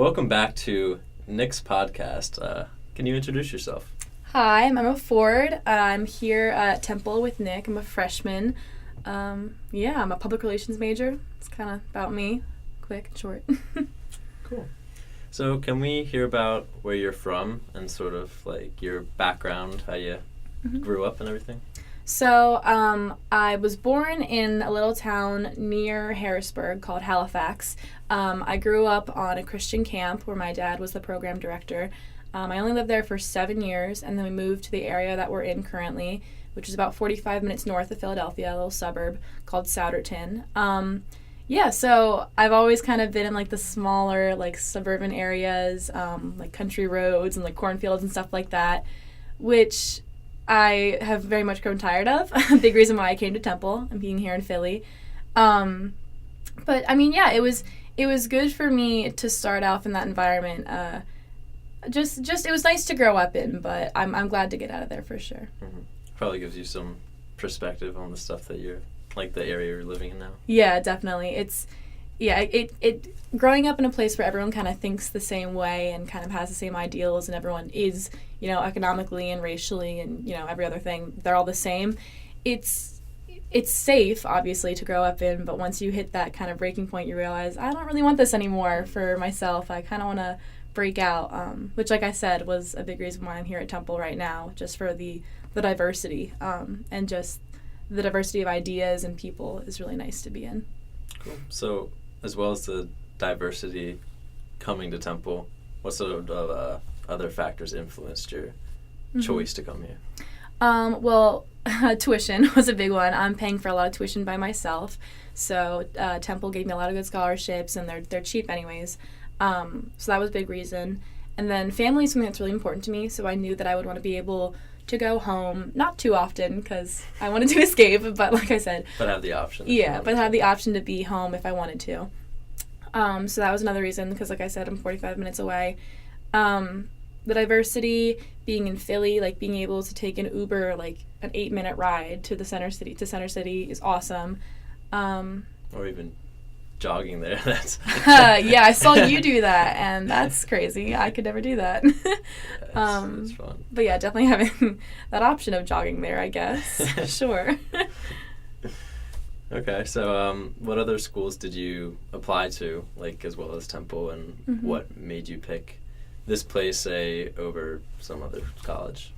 welcome back to Nick's podcast. Can you introduce yourself? Hi, I'm Emma Ford. I'm here at Temple with Nick. I'm a freshman. I'm a public relations major. It's kind of about me, quick and short. Cool. So can we hear about where you're from and sort of like your background, how you grew up and everything? So I was born in a little town near Harrisburg called Halifax. I grew up on a Christian camp where my dad was the program director. I only lived there for 7 years, and then we moved to the area that we're in currently, which is about 45 minutes north of Philadelphia, a little suburb called Souderton. So I've always kind of been in like the smaller like suburban areas, like country roads and like cornfields and stuff like that, which I have very much grown tired of. A big reason why I came to Temple and being here in Philly. But I mean, yeah, it was good for me to start off in that environment. Just it was nice to grow up in, but I'm glad to get out of there for sure. Mm-hmm. Probably gives you some perspective on the stuff that you're like the area you're living in now. Yeah, definitely. It growing up in a place where everyone kind of thinks the same way and kind of has the same ideals, and everyone is, economically and racially and, every other thing, they're all the same. It's safe, obviously, to grow up in, but once you hit that kind of breaking point, you realize, I don't really want this anymore for myself. I kind of want to break out, which, like I said, was a big reason why I'm here at Temple right now, just for the diversity, and just the diversity of ideas and people is really nice to be in. Cool. So, as well as the diversity coming to Temple, what sort of other factors influenced your choice to come here? Tuition was a big one. I'm paying for a lot of tuition by myself, so Temple gave me a lot of good scholarships, and they're cheap anyways. So that was a big reason. And then family is something that's really important to me, so I knew that I would want to be able to go home, not too often because I wanted to escape, but like I said. But have the option. Yeah, but have the option to be home if I wanted to. So that was another reason, because like I said, I'm 45 minutes away. The diversity, being in Philly, like being able to take an Uber, like an 8-minute ride to Center City is awesome. Or even jogging there. That's yeah, I saw you do that, and that's crazy. I could never do that. It's fun. But yeah, definitely having that option of jogging there, I guess. Sure. Okay, so what other schools did you apply to, like as well as Temple, and what made you pick this place, say, over some other college?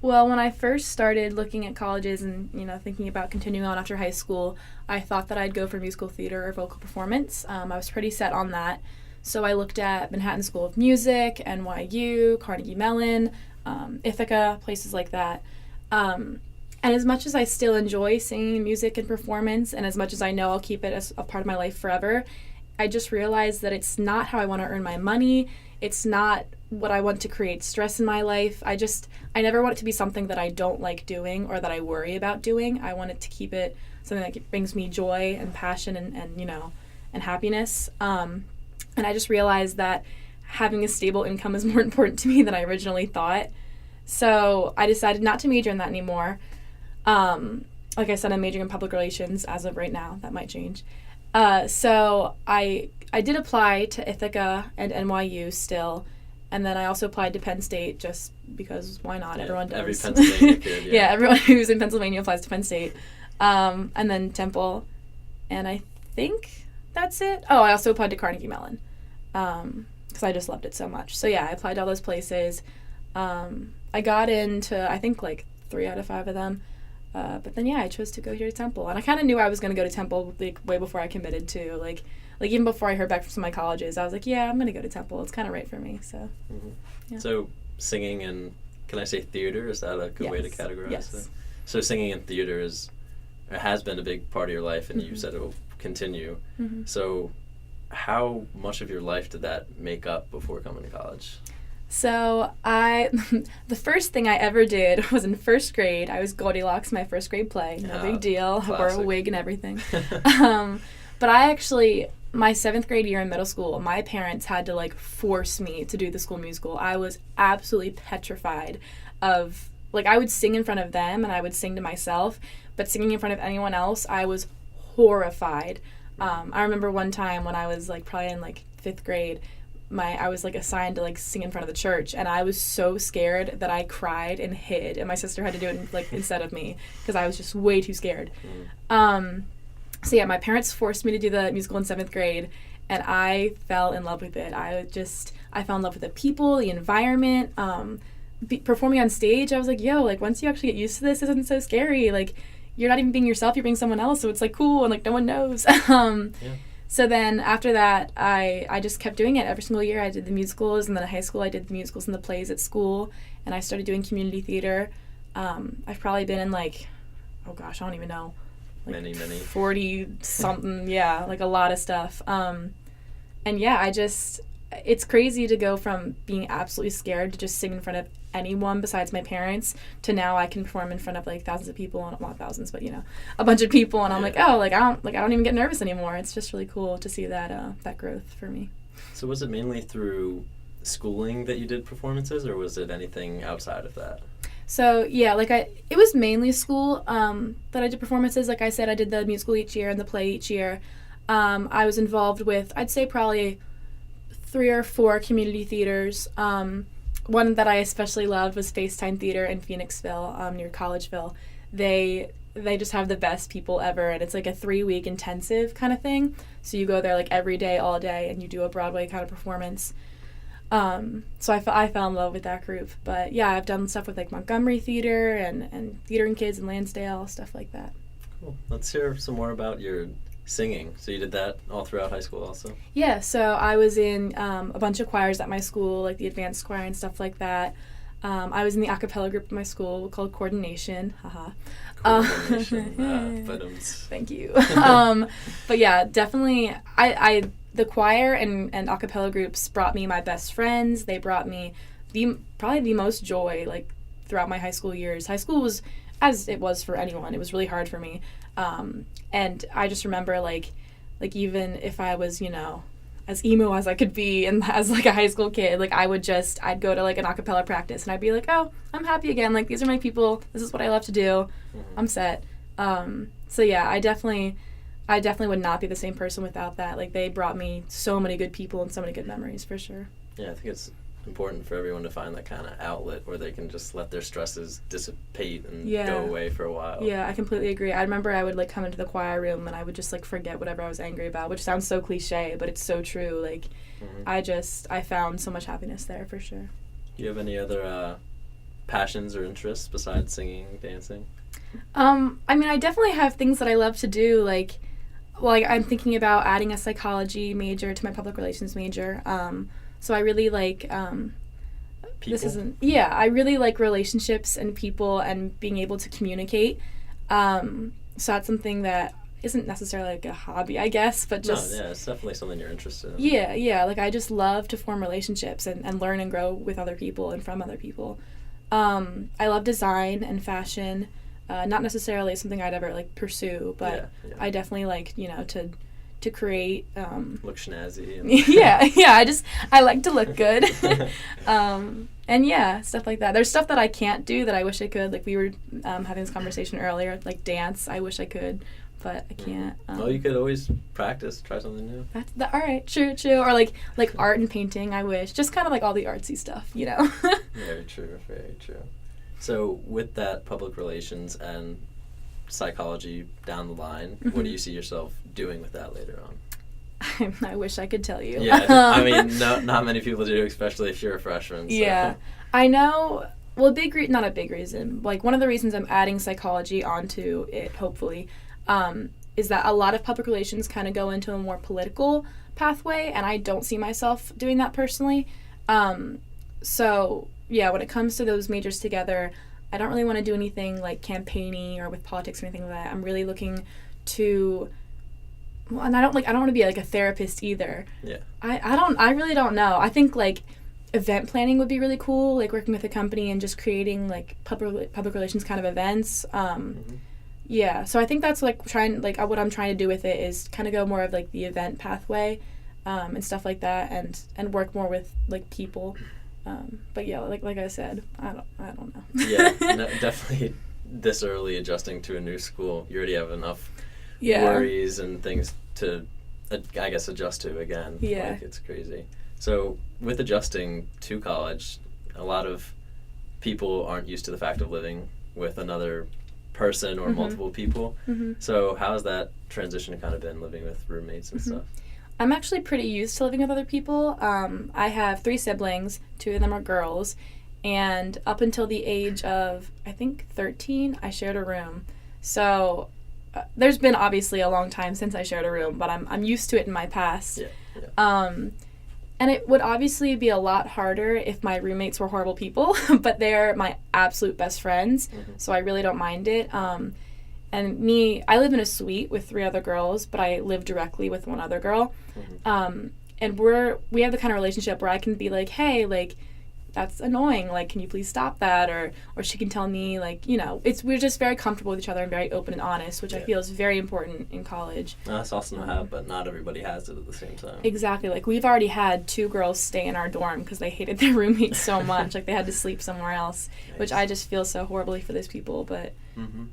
Well, when I first started looking at colleges and, thinking about continuing on after high school, I thought that I'd go for musical theater or vocal performance. I was pretty set on that. So I looked at Manhattan School of Music, NYU, Carnegie Mellon, Ithaca, places like that. And as much as I still enjoy singing music and performance, and as much as I know I'll keep it as a part of my life forever, I just realized that it's not how I want to earn my money. It's not what I want to create stress in my life. I never want it to be something that I don't like doing or that I worry about doing. I want it to keep it something that brings me joy and passion and happiness. And I just realized that having a stable income is more important to me than I originally thought. So I decided not to major in that anymore. Like I said, I'm majoring in public relations as of right now. That might change. So I did apply to Ithaca and NYU still, and then I also applied to Penn State just because why not? Yeah, everyone does. Every Pennsylvania kid, yeah, everyone who's in Pennsylvania applies to Penn State. And then Temple, and I think that's it. Oh, I also applied to Carnegie Mellon because I just loved it so much. So yeah, I applied to all those places. I got into, I think, like 3 out of 5 of them. But then, yeah, I chose to go here to Temple. And I kind of knew I was going to go to Temple like way before I committed to. Like even before I heard back from some of my colleges, I was like, yeah, I'm going to go to Temple. It's kind of right for me. So, yeah. So singing and, can I say theater? Is that a good way to categorize yes. it? So singing and theater has been a big part of your life, and you said it will continue. So how much of your life did that make up before coming to college? So the first thing I ever did was in first grade. I was Goldilocks, my first grade play. No big deal. I wore a wig and everything. But I actually, my 7th grade year in middle school, my parents had to force me to do the school musical. I was absolutely petrified of, I would sing in front of them and I would sing to myself, but singing in front of anyone else, I was horrified. I remember one time when I was probably in 5th grade, I was like assigned to like sing in front of the church, and I was so scared that I cried and hid, and my sister had to do it like instead of me because I was just way too scared. So yeah, my parents forced me to do the musical in 7th grade, and I fell in love with it. I fell in love with the people, the environment, performing on stage. I was like, yo, like once you actually get used to this, isn't so scary. Like you're not even being yourself, you're being someone else, so it's like cool and like no one knows. So then after that, I just kept doing it every single year. I did the musicals, and then in high school I did the musicals and the plays at school, and I started doing community theater. I've probably been in like, oh gosh, I don't even know. Like many 40 something, yeah, like a lot of stuff. And yeah, it's crazy to go from being absolutely scared to just sing in front of anyone besides my parents to now I can perform in front of like thousands of people, and not thousands, but a bunch of people, and I'm like, oh, like I don't even get nervous anymore. It's just really cool to see that growth for me. So was it mainly through schooling that you did performances, or was it anything outside of that? So yeah, it was mainly school that I did performances. Like I said, I did the musical each year and the play each year. I was involved with, I'd say probably 3 or 4 community theaters. One that I especially loved was FaceTime Theater in Phoenixville, near Collegeville. They just have the best people ever, and it's like a 3-week intensive kind of thing. So you go there like every day, all day, and you do a Broadway kind of performance. So I fell in love with that group. But yeah, I've done stuff with like Montgomery Theater and Theater and Kids in Lansdale, stuff like that. Cool. Let's hear some more about your singing. So you did that all throughout high school also? Yeah, so I was in a bunch of choirs at my school, like the advanced choir and stuff like that. I was in the a cappella group at my school called Coordination. Coordination. Thank you. But yeah, definitely the choir and a cappella groups brought me my best friends. They brought me probably the most joy like throughout my high school years. High school was, as it was for anyone, it was really hard for me. And I just remember like even if I was, as emo as I could be and as like a high school kid, like I'd go to like an a cappella practice and I'd be like, oh, I'm happy again. Like these are my people. This is what I love to do. I'm set. So yeah, I definitely would not be the same person without that. Like they brought me so many good people and so many good memories for sure. Yeah, I think it's important for everyone to find that kind of outlet where they can just let their stresses dissipate and go away for a while. Yeah, I completely agree. I remember I would like come into the choir room and I would just like forget whatever I was angry about, which sounds so cliche, but it's so true. Like I found so much happiness there for sure. Do you have any other passions or interests besides singing, dancing? I mean, I definitely have things that I love to do. Like I'm thinking about adding a psychology major to my public relations major. So I really like, people? I really like relationships and people and being able to communicate. So that's something that isn't necessarily like a hobby, I guess, but just... No, yeah, it's definitely something you're interested in. Yeah, like I just love to form relationships and learn and grow with other people and from other people. I love design and fashion. Not necessarily something I'd ever like pursue, but I definitely like, to create look snazzy and I like to look good. And yeah, stuff like that. There's stuff that I can't do that I wish I could, like we were having this conversation earlier, like dance. I wish I could, but I can't. Well, you could always practice, try something new. All right, true. Or like art and painting, I wish, just kind of like all the artsy stuff. Very true. So with that public relations and psychology down the line, what do you see yourself doing with that later on? I wish I could tell you. Yeah, I mean, not many people do, especially if you're a freshman. So. Yeah, I know. Well, not a big reason. Like one of the reasons I'm adding psychology onto it, hopefully, is that a lot of public relations kind of go into a more political pathway, and I don't see myself doing that personally. So yeah, when it comes to those majors together, I don't really want to do anything like campaigning or with politics or anything like that. I'm really looking to, and I don't want to be like a therapist either. Yeah. I really don't know. I think like event planning would be really cool, like working with a company and just creating like public relations kind of events. Yeah, so I think that's like what I'm trying to do with it is kind of go more of like the event pathway, and stuff like that, and work more with like people. But yeah, like I said, I don't know. Yeah, definitely this early adjusting to a new school, you already have enough worries and things to, I guess, adjust to again. Yeah. Like, it's crazy. So with adjusting to college, a lot of people aren't used to the fact of living with another person or multiple people. So how has that transition kind of been, living with roommates and stuff? I'm actually pretty used to living with other people. I have 3 siblings. 2 of them are girls. And up until the age of, I think, 13, I shared a room. So there's been obviously a long time since I shared a room, but I'm used to it in my past. And it would obviously be a lot harder if my roommates were horrible people, but they're my absolute best friends, so I really don't mind it. And me, I live in a suite with 3 other girls, but I live directly with 1 other girl. And we have the kind of relationship where I can be like, hey, like, that's annoying, like, can you please stop that? Or she can tell me, like, you know, we're just very comfortable with each other and very open and honest, which I feel is very important in college. That's awesome to have, but not everybody has it at the same time. Exactly. Like, we've already had 2 girls stay in our dorm because they hated their roommates so much. Like, they had to sleep somewhere else, which I just feel so horribly for those people. But,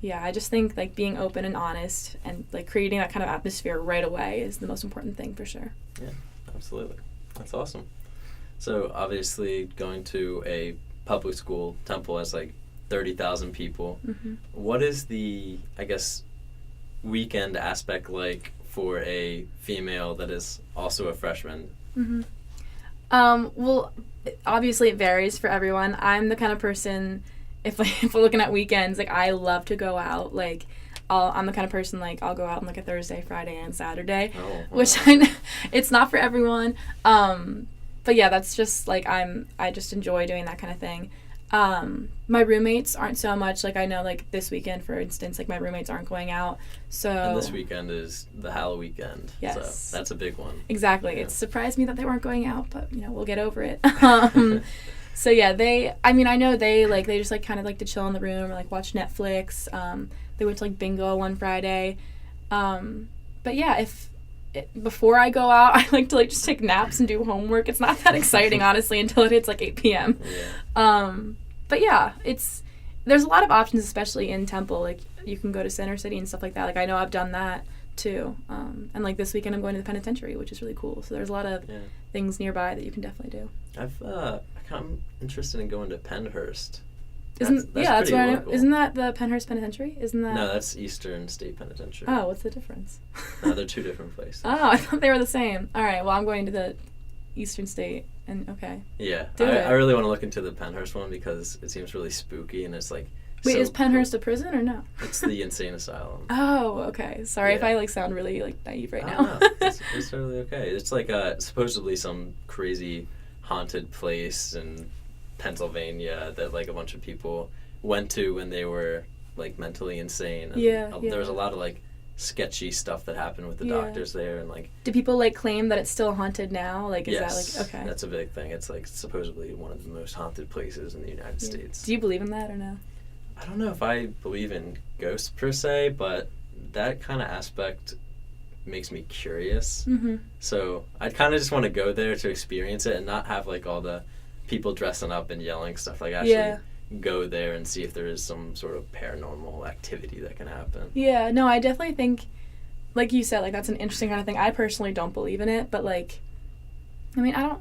yeah, I just think, like, being open and honest and, like, creating that kind of atmosphere right away is the most important thing for sure. Yeah, absolutely. That's awesome. So obviously going to a public school, Temple has like 30,000 people. What is the, I guess, weekend aspect like for a female that is also a freshman? Well, obviously it varies for everyone. I'm the kind of person, if we're looking at weekends, like, I love to go out. Like, I'm the kind of person, like, I'll go out on, like, a Thursday, Friday, and Saturday, which it's not for everyone. But yeah, that's just, like, I just enjoy doing that kind of thing. My roommates aren't so much. Like, I know, like, this weekend, for instance, like, my roommates aren't going out, so... And this weekend is the Halloween weekend. Yes. So that's a big one. Exactly. Yeah. It surprised me that they weren't going out, but, you know, we'll get over it. So, yeah, I know they just, like, kind of like to chill in the room or, like, watch Netflix. They went to, like, bingo one Friday. But, yeah, before I go out, I like to, like, just take naps and do homework. It's not that exciting, honestly, until it hits, like, 8 p.m. But, yeah, there's a lot of options, especially in Temple. Like, you can go to Center City and stuff like that. Like, I know I've done that, too. And, like, this weekend I'm going to the penitentiary, which is really cool. So there's a lot of things nearby that you can definitely do. I'm interested in going to Pennhurst. That's what I know. Isn't that the Pennhurst Penitentiary? No, that's Eastern State Penitentiary. Oh, what's the difference? No, they're 2 different places. Oh, I thought they were the same. All right, well, I'm going to the Eastern State, and okay. Yeah, I really want to look into the Pennhurst one because it seems really spooky, and it's like... Wait, is Pennhurst a prison or no? It's the insane asylum. Oh, okay. Sorry if I, like, sound really, like, naive right now. No, it's totally okay. It's like supposedly some crazy haunted place in Pennsylvania that, like, a bunch of people went to when they were, like, mentally insane. And there was a lot of, like, sketchy stuff that happened with the doctors there, and, like... Do people, like, claim that it's still haunted now? Like, is that, like... Okay. That's a big thing. It's, like, supposedly one of the most haunted places in the United States. Do you believe in that or no? I don't know if I believe in ghosts per se, but that kind of aspect makes me curious. So I'd kind of just want to go there to experience it and not have, like, all the people dressing up and yelling stuff. Like, actually go there and see if there is some sort of paranormal activity that can happen. Yeah, no, I definitely think, like you said, like, that's an interesting kind of thing. I personally don't believe in it, but, like, I mean, I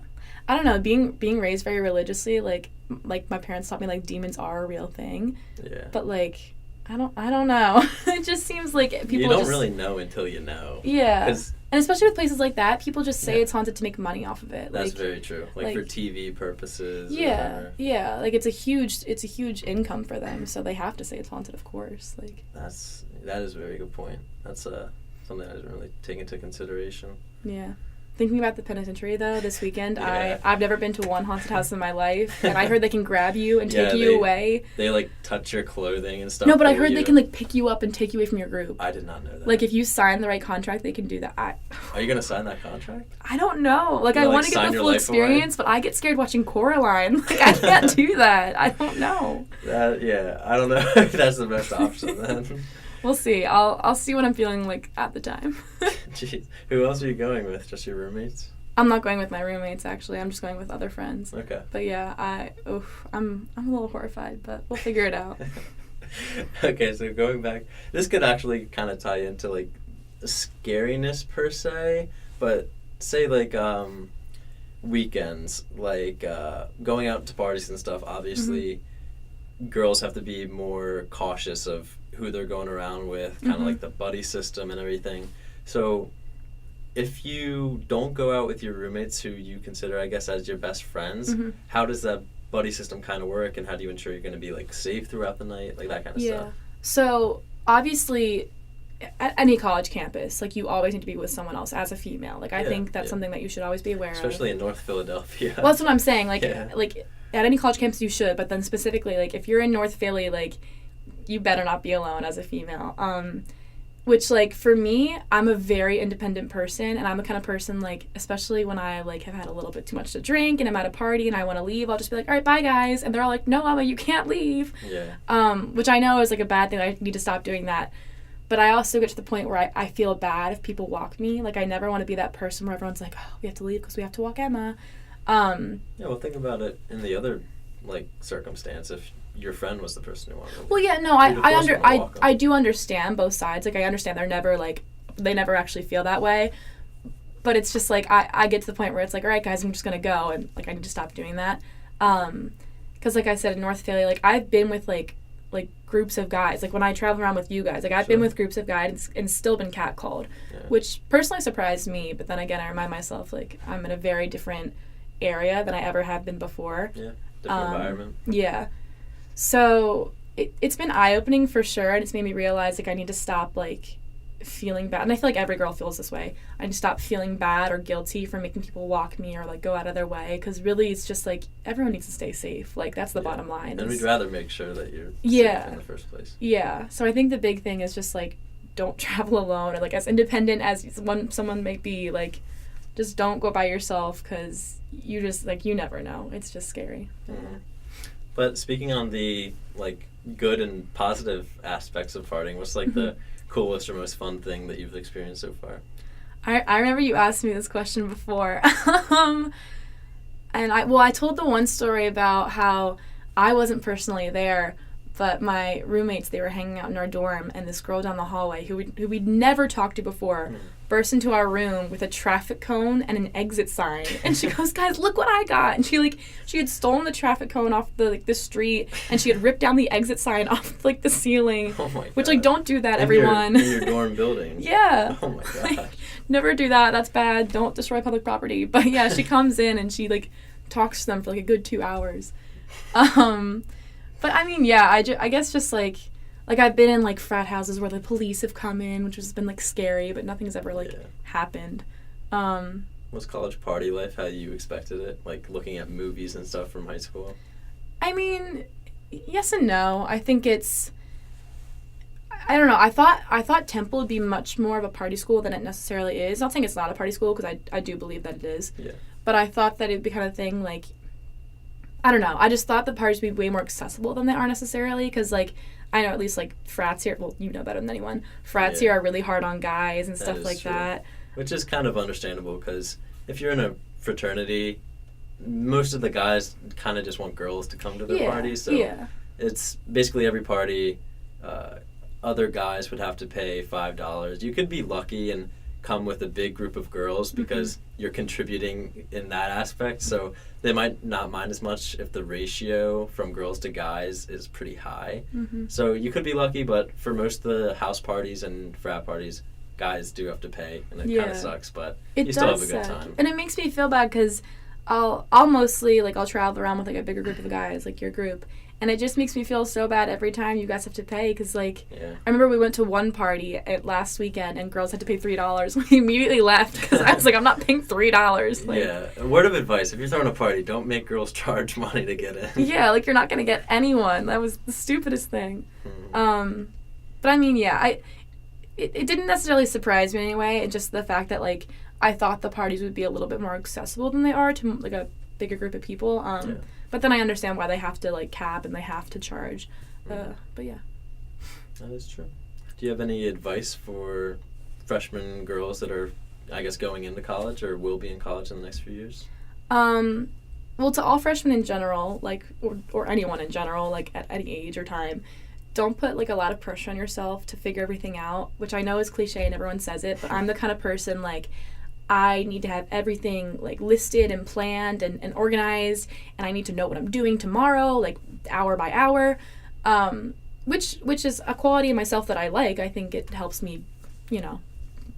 don't know, being raised very religiously, like my parents taught me, like, demons are a real thing. Yeah. But, like, I don't know. It just seems like people You don't really know until you know. Yeah. And especially with places like that, people just say it's haunted to make money off of it. That's very true. Like for TV purposes. Yeah. Yeah. Like, it's a huge income for them, so they have to say it's haunted, of course. Like, that is a very good point. That's something I didn't really take into consideration. Yeah. Thinking about the penitentiary, though, this weekend, I've never been to one haunted house in my life, and I heard they can grab you and take you away. They, like, touch your clothing and stuff. No, but I heard they can, like, pick you up and take you away from your group. I did not know that. Like, if you sign the right contract, they can do that. Are you going to sign that contract? I don't know. Like, I want to get the full experience, but I get scared watching Coraline. Like, I can't do that. I don't know. I don't know if that's the best option, then. We'll see. I'll see what I'm feeling like at the time. Jeez. Who else are you going with? Just your roommates? I'm not going with my roommates, actually. I'm just going with other friends. Okay. But yeah, I'm a little horrified, but we'll figure it out. Okay, so going back, this could actually kind of tie into, like, scariness per se, but say, like, weekends, like going out to parties and stuff, obviously girls have to be more cautious of who they're going around with, kind of like the buddy system and everything. So if you don't go out with your roommates who you consider, I guess, as your best friends, how does that buddy system kind of work, and how do you ensure you're going to be like safe throughout the night, like that kind of stuff? So obviously at any college campus, like, you always need to be with someone else as a female. Like, I think that's something that you should always be aware especially of. in North Philadelphia. Well, that's what I'm saying. Like, like at any college campus you should, but then specifically, like, if you're in North Philly, like, you better not be alone as a female. Which, like, for me, I'm a very independent person, and I'm the kind of person, like, especially when I, like, have had a little bit too much to drink and I'm at a party and I want to leave, I'll just be like, all right, bye, guys. And they're all like, no, Emma, you can't leave. Which I know is, like, a bad thing. I need to stop doing that. But I also get to the point where I feel bad if people walk me. Like, I never want to be that person where everyone's like, oh, we have to leave because we have to walk Emma. Well, think about it in the other, like, circumstance. If your friend was the person who wanted to leave. Well, yeah, no, I do understand both sides. Like, I understand they never actually feel that way. But it's just, like, I get to the point where it's like, all right, guys, I'm just going to go. And, like, I need to stop doing that. Because, like I said, in North Philly, like, I've been with, like groups of guys. Like, when I travel around with you guys, like, I've been with groups of guys and still been catcalled, which personally surprised me. But then again, I remind myself, like, I'm in a very different area than I ever have been before. Yeah, different environment. Yeah. So it's been eye-opening for sure, and it's made me realize, like, I need to stop, like, feeling bad. And I feel like every girl feels this way. I need to stop feeling bad or guilty for making people walk me or, like, go out of their way, because really it's just, like, everyone needs to stay safe. Like, that's the bottom line. And we'd rather make sure that you're safe in the first place. Yeah. So I think the big thing is just, like, don't travel alone, or, like, as independent as someone may be, like, just don't go by yourself, because you just, like, you never know. It's just scary. But speaking on the, like, good and positive aspects of partying, what's, like, the coolest or most fun thing that you've experienced so far? I remember you asked me this question before. And I told the one story about how I wasn't personally there, but my roommates, they were hanging out in our dorm, and this girl down the hallway who we'd never talked to before burst into our room with a traffic cone and an exit sign. And she goes, guys, look what I got. And she had stolen the traffic cone off the street, and she had ripped down the exit sign off, like, the ceiling. Oh my God. Which, like, don't do that, everyone. In your dorm building. Yeah. Oh my gosh. Like, never do that. That's bad. Don't destroy public property. But yeah, she comes in and she, like, talks to them for, like, a good 2 hours. But I mean, yeah, I guess just, like, I've been in, like, frat houses where the police have come in, which has been, like, scary, but nothing's ever, like, happened. Was college party life how you expected it? Like, looking at movies and stuff from high school? I mean, yes and no. I think it's... I don't know. I thought Temple would be much more of a party school than it necessarily is. Not saying it's not a party school, because I do believe that it is. Yeah. But I thought that it'd be kind of thing, like... I don't know. I just thought the parties would be way more accessible than they are necessarily, because, like, I know at least, like, frats here, well, you know better than anyone, frats here are really hard on guys and stuff like that. Which is kind of understandable, because if you're in a fraternity, most of the guys kind of just want girls to come to their parties, so it's basically every party, other guys would have to pay $5. You could be lucky and come with a big group of girls because you're contributing in that aspect, so they might not mind as much if the ratio from girls to guys is pretty high. So you could be lucky, but for most of the house parties and frat parties, guys do have to pay, and it kind of sucks, but you still have a good time. And it makes me feel bad, because I'll mostly, like, I'll travel around with, like, a bigger group of guys, like your group, and it just makes me feel so bad every time you guys have to pay, because, like, I remember we went to one party last weekend, and girls had to pay $3. We immediately left, because I was like, I'm not paying $3. Like, a word of advice: if you're throwing a party, don't make girls charge money to get in. Yeah, like, you're not going to get anyone. That was the stupidest thing. But I mean, it didn't necessarily surprise me anyway. It's just the fact that, like, I thought the parties would be a little bit more accessible than they are to, like, a bigger group of people. But then I understand why they have to, like, cap and they have to charge. But yeah. That is true. Do you have any advice for freshman girls that are, I guess, going into college or will be in college in the next few years? Well, to all freshmen in general, like, or anyone in general, like, at any age or time, don't put, like, a lot of pressure on yourself to figure everything out, which I know is cliche and everyone says it, but I'm the kind of person, like, I need to have everything like listed and planned and organized, and I need to know what I'm doing tomorrow, like hour by hour, which is a quality in myself that I like. I think it helps me,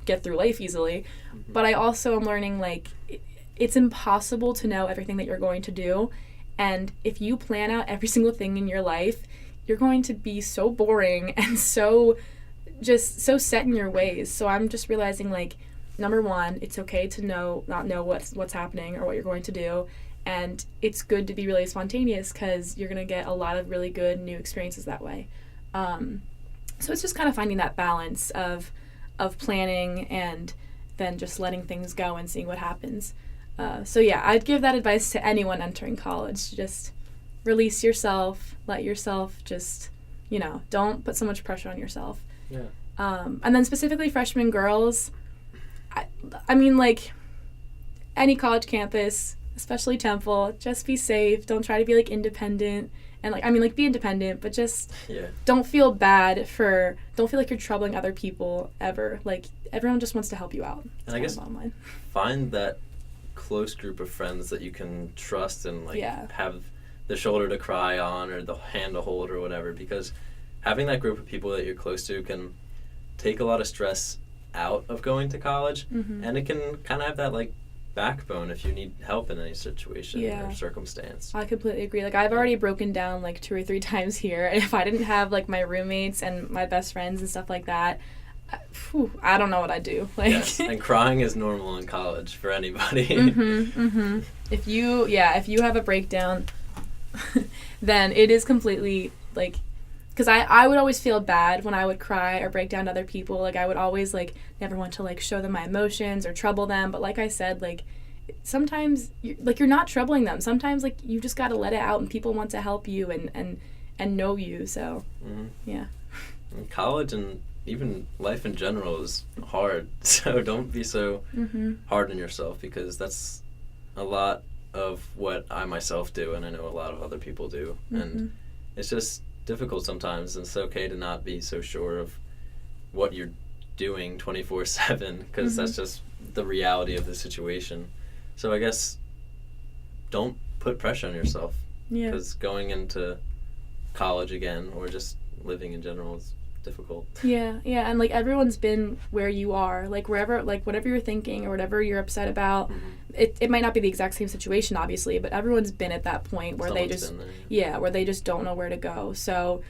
get through life easily. Mm-hmm. But I also am learning, like, it's impossible to know everything that you're going to do. And if you plan out every single thing in your life, you're going to be so boring and so set in your ways. So I'm just realizing, like, number one, it's okay to not know what's happening or what you're going to do. And it's good to be really spontaneous because you're going to get a lot of really good new experiences that way. So it's just kind of finding that balance of planning and then just letting things go and seeing what happens. So yeah, I'd give that advice to anyone entering college. Just release yourself, let yourself just, don't put so much pressure on yourself. Yeah. And then specifically freshmen girls, I mean, like, any college campus, especially Temple, just be safe. Don't try to be, like, independent. And, like, be independent, but just don't feel bad don't feel like you're troubling other people ever. Like, everyone just wants to help you out. And I guess find that close group of friends that you can trust and, like, have the shoulder to cry on or the hand to hold or whatever, because having that group of people that you're close to can take a lot of stress out of going to college, and it can kind of have that, like, backbone if you need help in any situation or circumstance. I completely agree. Like, I've already broken down, like, 2 or 3 times here, and if I didn't have, like, my roommates and my best friends and stuff like that, I don't know what I'd do. Like, yes, and crying is normal in college for anybody. If you have a breakdown, then it is completely, like, because I would always feel bad when I would cry or break down to other people. Like, I would always, like, never want to, like, show them my emotions or trouble them. But like I said, like, sometimes, you're not troubling them. Sometimes, like, you just got to let it out, and people want to help you and know you. So, yeah. And college and even life in general is hard. So don't be so hard on yourself, because that's a lot of what I myself do, and I know a lot of other people do. And it's just difficult sometimes, and it's okay to not be so sure of what you're doing 24/7, because that's just the reality of the situation. So I guess don't put pressure on yourself, because going into college again or just living in general is difficult. And like, everyone's been where you are, like, wherever, like, whatever you're thinking or whatever you're upset about, it might not be the exact same situation, obviously, but everyone's been at that point where where they just don't know where to go. So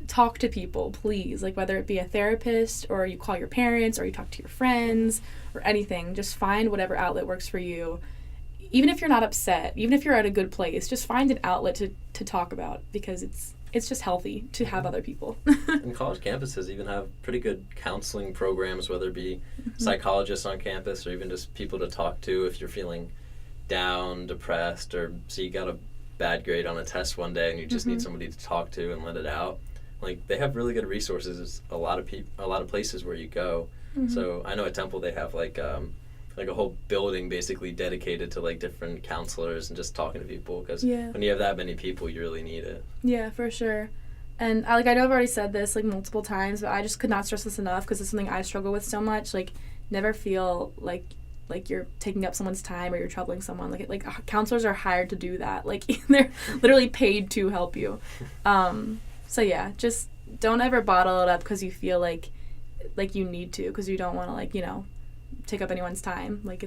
talk to people, please, like, whether it be a therapist or you call your parents or you talk to your friends or anything. Just find whatever outlet works for you. Even if you're not upset, even if you're at a good place, just find an outlet to talk about, because it's just healthy to have other people. And college campuses even have pretty good counseling programs, whether it be psychologists on campus or even just people to talk to if you're feeling down, depressed, or so you got a bad grade on a test one day and you just need somebody to talk to and let it out. Like, they have really good resources. A lot of places where you go. So I know at Temple they have like a whole building basically dedicated to, like, different counselors and just talking to people, because when you have that many people, you really need it. Yeah, for sure. And I know I've already said this, like, multiple times, but I just could not stress this enough, because it's something I struggle with so much. Like, never feel like you're taking up someone's time or you're troubling someone. Like counselors are hired to do that. Like, they're literally paid to help you. So yeah, just don't ever bottle it up because you feel like you need to, because you don't want to, like, take up anyone's time. Like,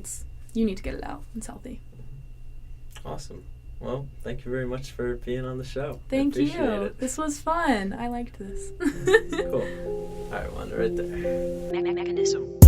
you need to get it out. It's healthy. Awesome. Well, thank you very much for being on the show. Thank you. It. This was fun. I liked this. Cool. All right, Wanda, right there. Mechanism.